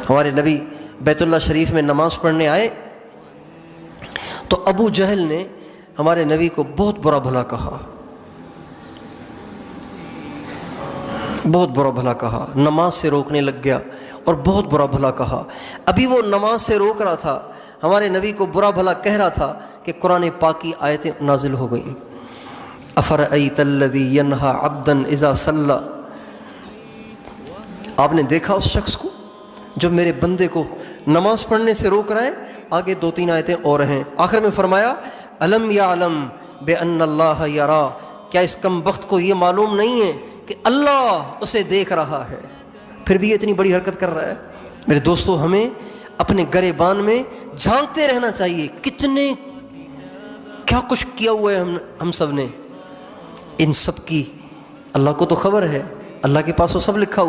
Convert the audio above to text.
ہمارے نبی بیت اللہ شریف میں نماز پڑھنے آئے تو ابو جہل نے ہمارے نبی کو بہت برا بھلا کہا، بہت برا بھلا کہا، نماز سے روکنے لگ گیا اور بہت برا بھلا کہا۔ ابھی وہ نماز سے روک رہا تھا، ہمارے نبی کو برا بھلا کہہ رہا تھا کہ قرآن پاک کی آیتیں نازل ہو گئیں، افرأیت الذی ینہی عبدا اذا صلی، آپ نے دیکھا اس شخص کو جو میرے بندے کو نماز پڑھنے سے روک رہا ہے؟ آگے 2-3 آیتیں اور ہیں، آخر میں فرمایا الم یعلم بان اللہ یری، کیا اس کم بخت کو یہ معلوم نہیں ہے کہ اللہ اسے دیکھ رہا ہے، پھر بھی یہ اتنی بڑی حرکت کر رہا ہے۔ میرے دوستو، ہمیں اپنے گریبان میں جھانکتے رہنا چاہیے، کتنے کیا کچھ کیا ہوا ہے ہم سب نے، ان سب کی اللہ کو تو خبر ہے، اللہ کے پاس وہ سب لکھا ہوا